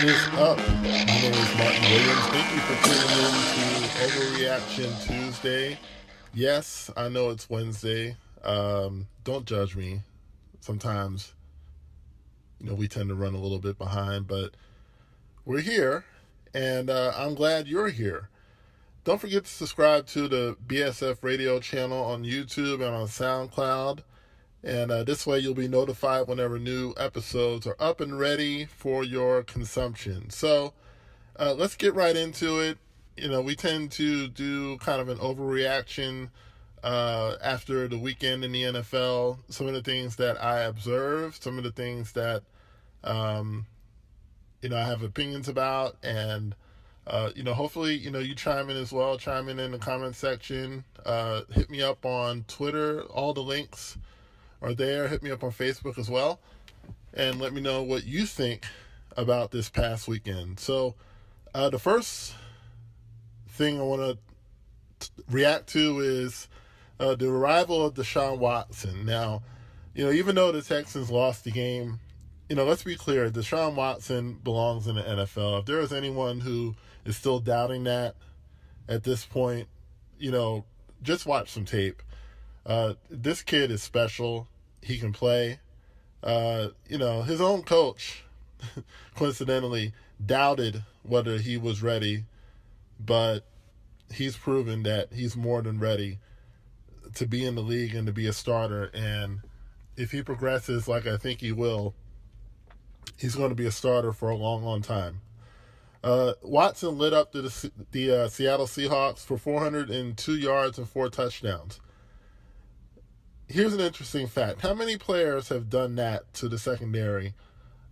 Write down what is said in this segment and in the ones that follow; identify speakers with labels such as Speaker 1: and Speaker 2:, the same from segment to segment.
Speaker 1: is up? My name is Martin Williams. Thank you for tuning in to Overreaction Tuesday. Yes, I know it's Wednesday. Don't judge me. Sometimes, we tend to run a little bit behind, but we're here, and I'm glad you're here. Don't forget to subscribe to the BSF radio channel on YouTube and on SoundCloud. And this way you'll be notified whenever new episodes are up and ready for your consumption. So let's get right into it. We tend to do kind of an overreaction after the weekend in the NFL. Some of the things that I observed, some of the things that, I have opinions about. And, hopefully, you chime in as well. Chime in the comment section. Hit me up on Twitter. All the links are there. Hit me up on Facebook as well, and let me know what you think about this past weekend. So the first thing I want to react to is the arrival of Deshaun Watson. Now, even though the Texans lost the game, let's be clear, Deshaun Watson belongs in the NFL. If there is anyone who is still doubting that at this point, just watch some tape. This kid is special. He can play. His own coach, coincidentally, doubted whether he was ready, but he's proven that he's more than ready to be in the league and to be a starter. And if he progresses like I think he will, he's going to be a starter for a long, long time. Watson lit up the Seattle Seahawks for 402 yards and 4 touchdowns. Here's an interesting fact. How many players have done that to the secondary,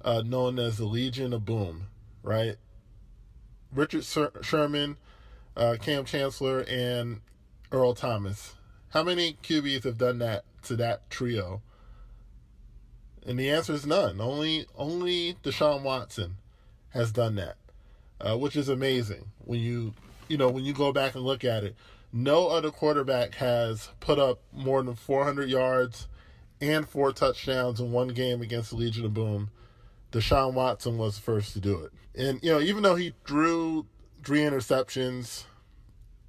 Speaker 1: known as the Legion of Boom, right? Richard Sherman, Cam Chancellor, and Earl Thomas. How many QBs have done that to that trio? And the answer is none. Only Deshaun Watson has done that, which is amazing when you go back and look at it. No other quarterback has put up more than 400 yards and 4 touchdowns in one game against the Legion of Boom. Deshaun Watson was the first to do it. And, even though he threw 3 interceptions,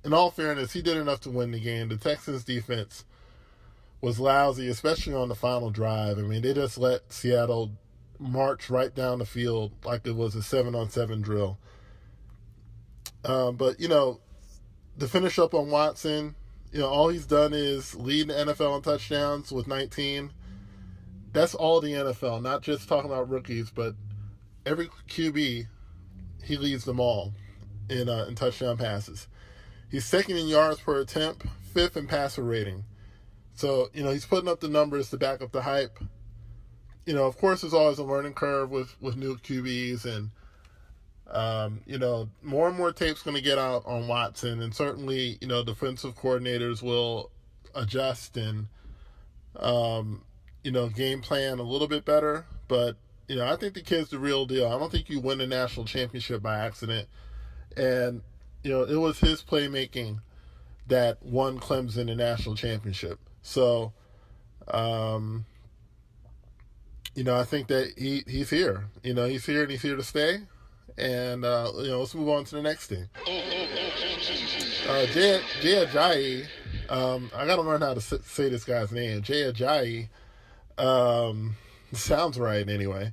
Speaker 1: in all fairness, he did enough to win the game. The Texans' defense was lousy, especially on the final drive. I mean, they just let Seattle march right down the field like it was a 7-on-7 drill. But, to finish up on Watson, all he's done is lead the NFL in touchdowns with 19. That's all the NFL, not just talking about rookies, but every QB, he leads them all in touchdown passes. He's second in yards per attempt, 5th in passer rating. So, he's putting up the numbers to back up the hype. Of course, there's always a learning curve with new QBs, and more and more tape's going to get out on Watson, and certainly, defensive coordinators will adjust and, game plan a little bit better. But, I think the kid's the real deal. I don't think you win a national championship by accident. And, it was his playmaking that won Clemson the national championship. So, I think that he's here. He's here and he's here to stay. And, let's move on to the next thing. Jay Ajayi, I got to learn how to say this guy's name. Jay Ajayi, sounds right anyway,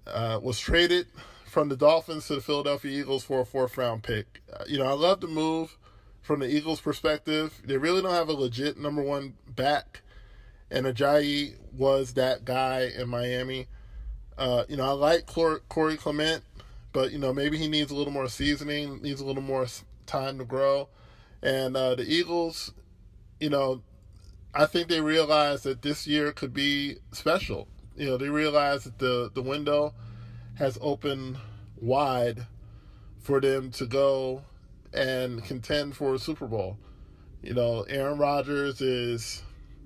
Speaker 1: was traded from the Dolphins to the Philadelphia Eagles for a 4th-round pick. I love the move from the Eagles' perspective. They really don't have a legit number 1 back, and Ajayi was that guy in Miami. I like Corey Clement, but, maybe he needs a little more seasoning, needs a little more time to grow. And the Eagles, I think they realized that this year could be special. They realized that the window has opened wide for them to go and contend for a Super Bowl. Aaron Rodgers is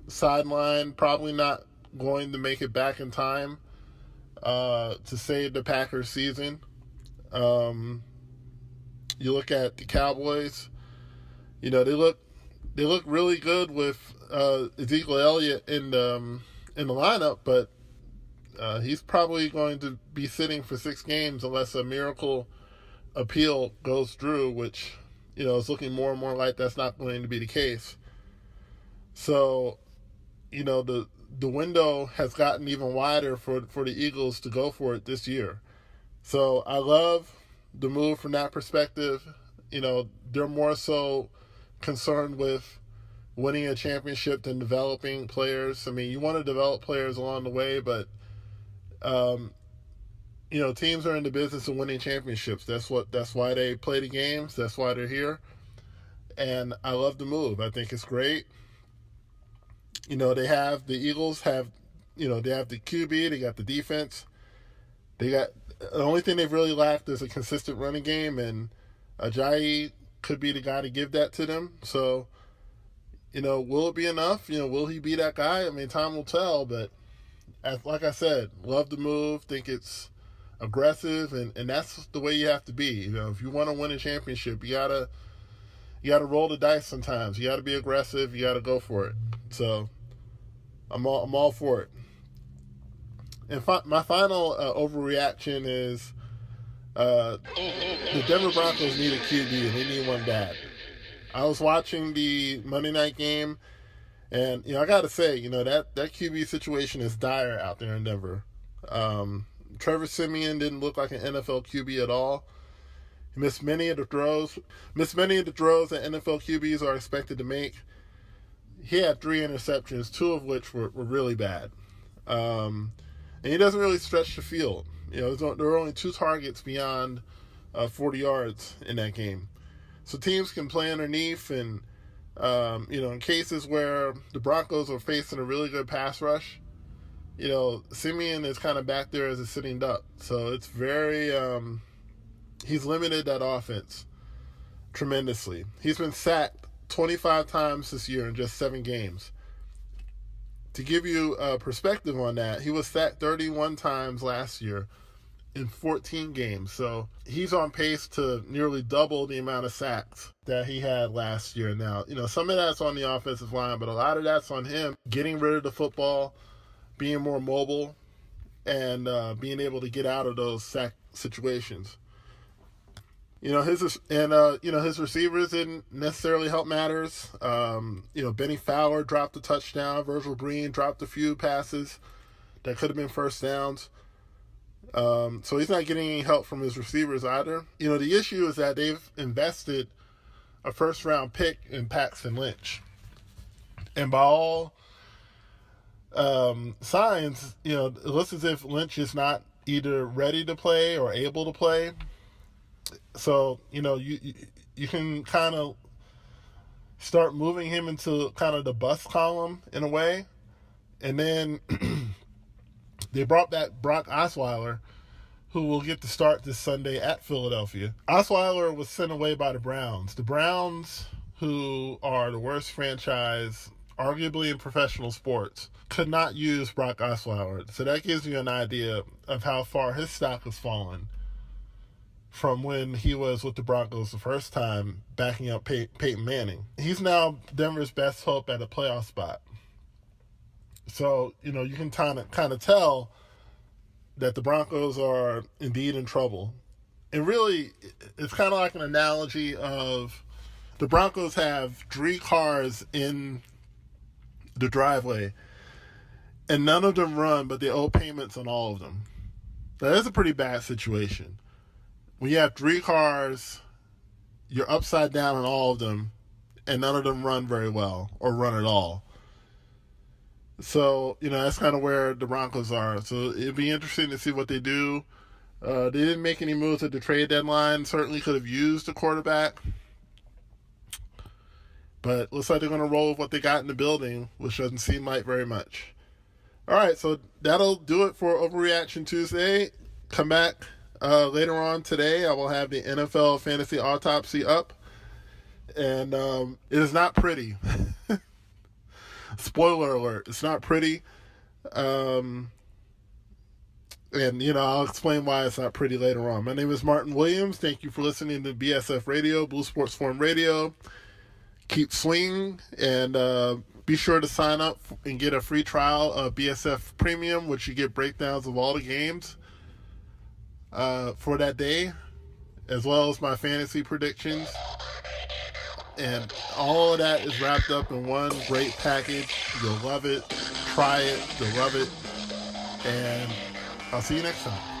Speaker 1: sidelined, probably not going to make it back in time to save the Packers season. You look at the Cowboys, they look really good with Ezekiel Elliott in the lineup, but He's probably going to be sitting for 6 games unless a miracle appeal goes through, which, is looking more and more like that's not going to be the case. So, the window has gotten even wider for the Eagles to go for it this year. So I love the move from that perspective. They're more so concerned with winning a championship than developing players. I mean, you want to develop players along the way, but teams are in the business of winning championships. That's why they play the games. That's why they're here. And I love the move. I think it's great. The Eagles have they have the QB, they got the defense. The only thing they've really lacked is a consistent running game, and Ajayi could be the guy to give that to them. So, will it be enough? Will he be that guy? I mean, time will tell, but like I said, love the move, think it's aggressive, and that's the way you have to be. If you want to win a championship, you gotta roll the dice sometimes. You gotta be aggressive, you gotta go for it. So I'm all for it. And my final overreaction is the Denver Broncos need a QB, and they need one bad. I was watching the Monday night game, and I got to say, that QB situation is dire out there in Denver. Trevor Siemian didn't look like an NFL QB at all. He missed many of the throws that NFL QBs are expected to make. He had 3 interceptions, 2 of which were really bad. And he doesn't really stretch the field. There were only 2 targets beyond 40 yards in that game. So teams can play underneath, and in cases where the Broncos are facing a really good pass rush, Siemian is kind of back there as a sitting duck. So it's very he's limited that offense tremendously. He's been sacked 25 times this year in just 7 games. To give you a perspective on that, he was sacked 31 times last year in 14 games. So he's on pace to nearly double the amount of sacks that he had last year. Now, some of that's on the offensive line, but a lot of that's on him getting rid of the football, being more mobile, and being able to get out of those sack situations. His receivers didn't necessarily help matters. Benny Fowler dropped a touchdown. Virgil Green dropped a few passes that could have been first downs. So he's not getting any help from his receivers either. The issue is that they've invested a first-round pick in Paxton Lynch. And by all signs, it looks as if Lynch is not either ready to play or able to play. So, you can kind of start moving him into kind of the bust column in a way. And then they brought back Brock Osweiler, who will get to start this Sunday at Philadelphia. Osweiler was sent away by the Browns. The Browns, who are the worst franchise, arguably in professional sports, could not use Brock Osweiler. So that gives you an idea of how far his stock has fallen from when he was with the Broncos the first time, backing up Peyton Manning. He's now Denver's best hope at a playoff spot. So, you can kind of tell that the Broncos are indeed in trouble. And really, it's kind of like an analogy of the Broncos have 3 cars in the driveway, and none of them run, but they owe payments on all of them. That is a pretty bad situation. When you have 3 cars, you're upside down on all of them, and none of them run very well or run at all. So, that's kind of where the Broncos are. So it'd be interesting to see what they do. They didn't make any moves at the trade deadline. Certainly could have used a quarterback. But looks like they're going to roll with what they got in the building, which doesn't seem like very much. All right, so that'll do it for Overreaction Tuesday. Come back later on today. I will have the NFL Fantasy Autopsy up. And it is not pretty. Spoiler alert, it's not pretty. And, I'll explain why it's not pretty later on. My name is Martin Williams. Thank you for listening to BSF Radio, Blue Sports Forum Radio. Keep swinging, and Be sure to sign up and get a free trial of BSF Premium, which you get breakdowns of all the games for that day, as well as my fantasy predictions. And all of that is wrapped up in one great package. You'll love it. Try it. You'll love it. And I'll see you next time.